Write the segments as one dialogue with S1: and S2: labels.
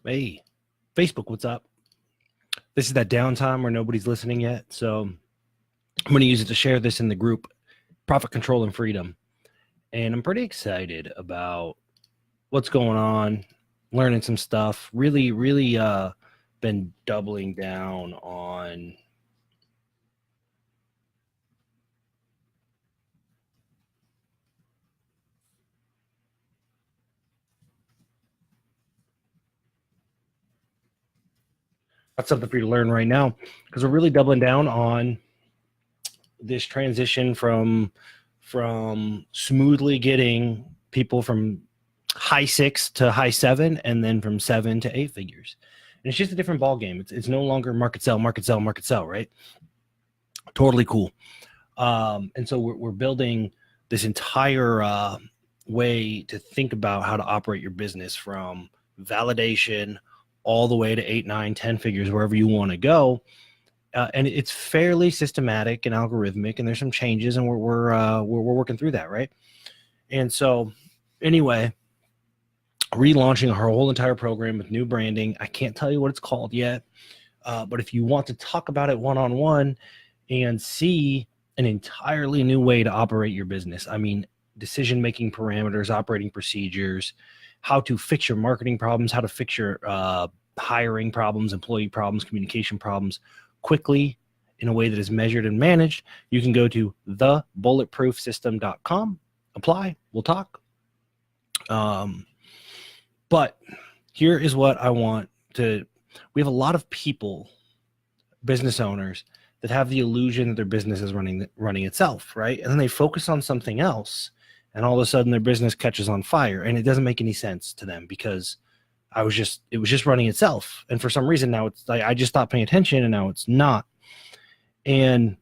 S1: Hey, Facebook, what's up? This is that downtime where nobody's listening yet. So I'm going to use it to share this in the group, Profit Control and Freedom. And I'm pretty excited about what's going on, learning some stuff, really been doubling down on that's something for you to learn right now, because we're really doubling down on this transition from smoothly getting people from high 6 to high 7, and then from 7 to 8 figures. And it's just a different ball game. It's no longer market sell, right? Totally cool. And so we're building this entire way to think about how to operate your business, from validation all the way to 8, 9, 10 figures, wherever you want to go. And it's fairly systematic and algorithmic, and there's some changes, and we're working through that, right? And so anyway, relaunching our whole entire program with new branding. I can't tell you what it's called yet, but if you want to talk about it one-on-one and see an entirely new way to operate your business, I mean, decision-making parameters, operating procedures, how to fix your marketing problems, how to fix your hiring problems, employee problems, communication problems quickly in a way that is measured and managed, you can go to thebulletproofsystem.com, apply, we'll talk. But here is what I want to, we have a lot of people, business owners, that have the illusion that their business is running itself, right? And then they focus on something else, and all of a sudden their business catches on fire, and it doesn't make any sense to them, because it was just running itself. And for some reason now it's like, I just stopped paying attention, and now it's not. And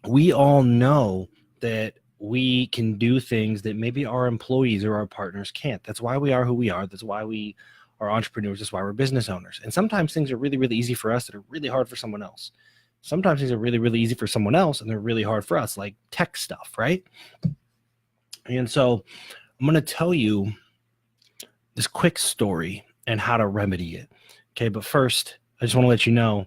S1: we all know that we can do things that maybe our employees or our partners can't. That's why we are who we are. That's why we are entrepreneurs. That's why we're business owners. And sometimes things are really, really easy for us that are really hard for someone else. Sometimes things are really, really easy for someone else and they're really hard for us, like tech stuff, right? And so I'm going to tell you this quick story and how to remedy it. Okay, but first, I just want to let you know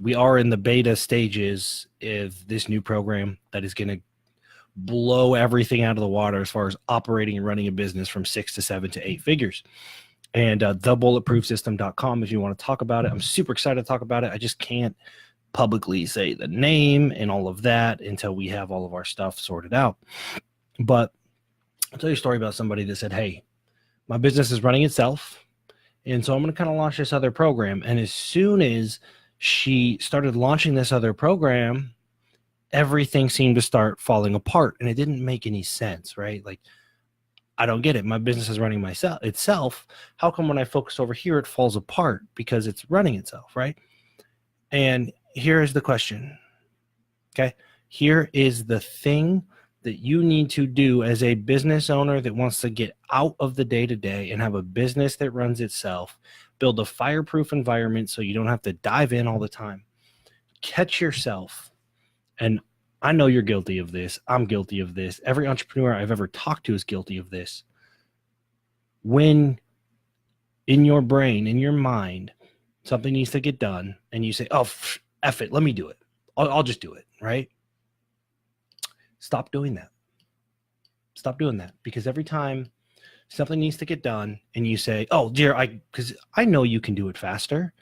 S1: we are in the beta stages of this new program that is going to blow everything out of the water as far as operating and running a business from 6 to 7 to 8 figures. And thebulletproofsystem.com if you want to talk about it. I'm super excited to talk about it. I just can't publicly say the name and all of that until we have all of our stuff sorted out. But I'll tell you a story about somebody that said, hey, my business is running itself, and so I'm going to kind of launch this other program. And as soon as she started launching this other program, everything seemed to start falling apart, and it didn't make any sense, right? Like, I don't get it. My business is running itself. How come when I focus over here, it falls apart? Because it's running itself, right? And here is the question, okay? Here is the thing that you need to do as a business owner that wants to get out of the day-to-day and have a business that runs itself. Build a fireproof environment so you don't have to dive in all the time. Catch yourself. And I know you're guilty of this. I'm guilty of this. Every entrepreneur I've ever talked to is guilty of this. When in your brain, in your mind, something needs to get done, and you say, oh, F it, let me do it. I'll just do it, right? Stop doing that. Stop doing that, because every time something needs to get done and you say, oh, dear, because I know you can do it faster.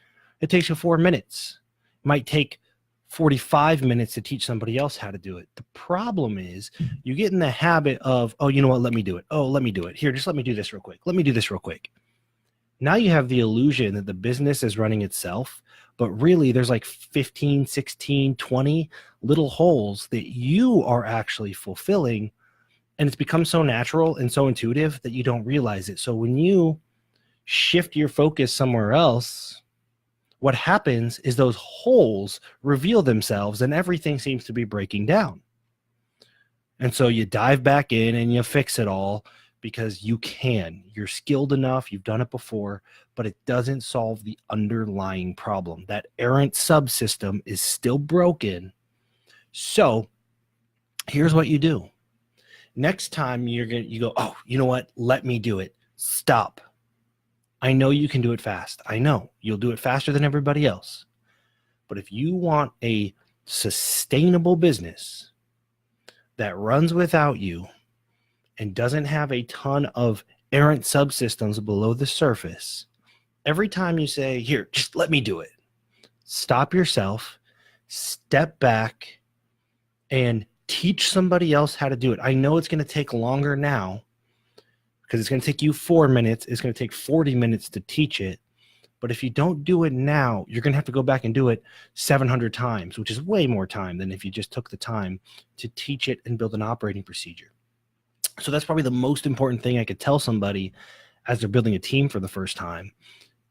S1: It takes you 4 minutes. It might take 45 minutes to teach somebody else how to do it. The problem is you get in the habit of, oh, you know what? Let me do it. Oh, let me do it. Here, just let me do this real quick. Let me do this real quick. Now you have the illusion that the business is running itself, but really there's like 15, 16, 20 little holes that you are actually fulfilling. And it's become so natural and so intuitive that you don't realize it. So when you shift your focus somewhere else, what happens is those holes reveal themselves and everything seems to be breaking down. And so you dive back in and you fix it all because you can. You're skilled enough. You've done it before, but it doesn't solve the underlying problem. That errant subsystem is still broken. So here's what you do. Next time you go, oh, you know what? Let me do it. Stop. I know you can do it fast. I know you'll do it faster than everybody else. But if you want a sustainable business that runs without you and doesn't have a ton of errant subsystems below the surface, every time you say, here, just let me do it, stop yourself, step back, and teach somebody else how to do it. I know it's going to take longer now because it's going to take you 4 minutes. It's going to take 40 minutes to teach it. But if you don't do it now, you're going to have to go back and do it 700 times, which is way more time than if you just took the time to teach it and build an operating procedure. So that's probably the most important thing I could tell somebody as they're building a team for the first time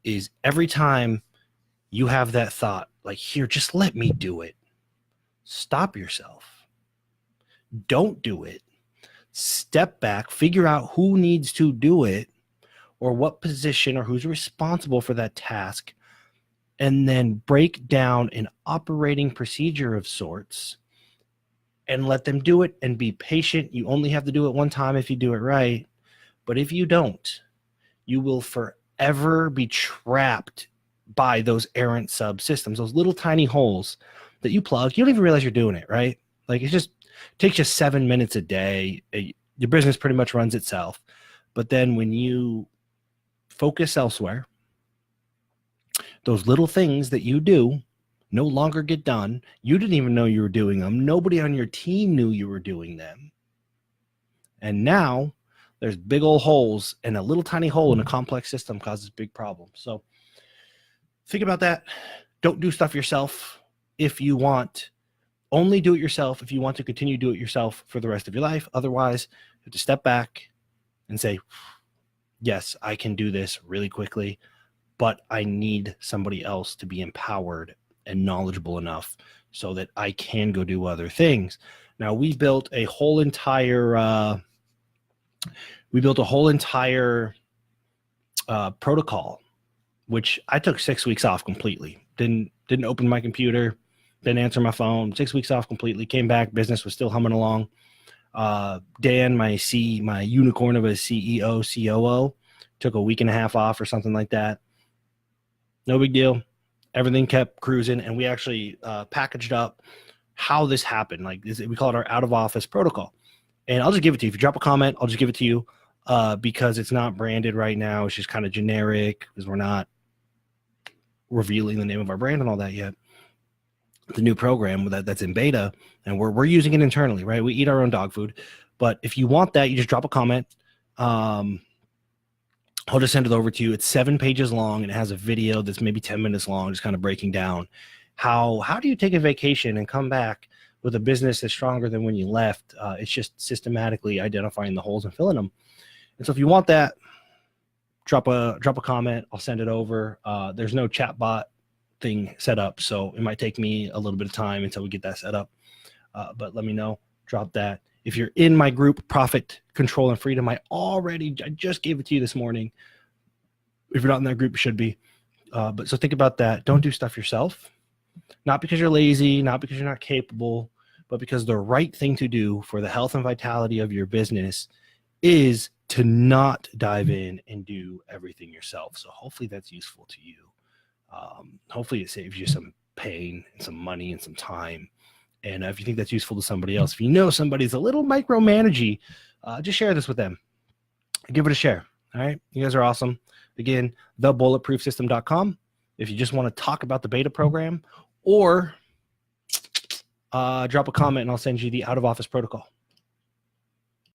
S1: is every time you have that thought, like, here, just let me do it. Stop yourself. Don't do it. Step back, figure out who needs to do it or what position or who's responsible for that task, and then break down an operating procedure of sorts and let them do it and be patient. You only have to do it one time if you do it right. But if you don't, you will forever be trapped by those errant subsystems, those little tiny holes that you plug. You don't even realize you're doing it, right? Like, it just takes you 7 minutes a day. Your business pretty much runs itself. But then when you focus elsewhere, those little things that you do no longer get done. You didn't even know you were doing them. Nobody on your team knew you were doing them. And now there's big old holes, and a little tiny hole in a complex system causes big problems. So think about that. Don't do stuff yourself if you want. Only do it yourself if you want to continue to do it yourself for the rest of your life. Otherwise, you have to step back and say, yes, I can do this really quickly, but I need somebody else to be empowered and knowledgeable enough so that I can go do other things. Now, we built a whole entire protocol, which I took 6 weeks off completely. Didn't open my computer, didn't answer my phone. 6 weeks off completely. Came back, business was still humming along. Dan, my unicorn of a CEO, COO, took a week and a half off or something like that. No big deal. Everything kept cruising, and we actually packaged up how this happened. Like, we call it our out of office protocol. And I'll just give it to you. If you drop a comment, I'll just give it to you because it's not branded right now. It's just kind of generic because we're not revealing the name of our brand and all that yet. The new program that's in beta, and we're using it internally, right? We eat our own dog food. But if you want that, you just drop a comment. I'll just send it over to you. It's 7 pages long, and it has a video that's maybe 10 minutes long, just kind of breaking down how do you take a vacation and come back with a business that's stronger than when you left. It's just systematically identifying the holes and filling them. And so if you want that, drop a comment. I'll send it over. There's no chat bot thing set up, so it might take me a little bit of time until we get that set up. But let me know. Drop that. If you're in my group, Profit, Control, and Freedom, I just gave it to you this morning. If you're not in that group, you should be. But so think about that. Don't do stuff yourself. Not because you're lazy, not because you're not capable, but because the right thing to do for the health and vitality of your business is to not dive in and do everything yourself. So hopefully that's useful to you. Hopefully it saves you some pain and some money and some time. And if you think that's useful to somebody else, if you know somebody's a little micromanagey, just share this with them. Give it a share. All right. You guys are awesome. Again, thebulletproofsystem.com. If you just want to talk about the beta program, or drop a comment and I'll send you the out of office protocol.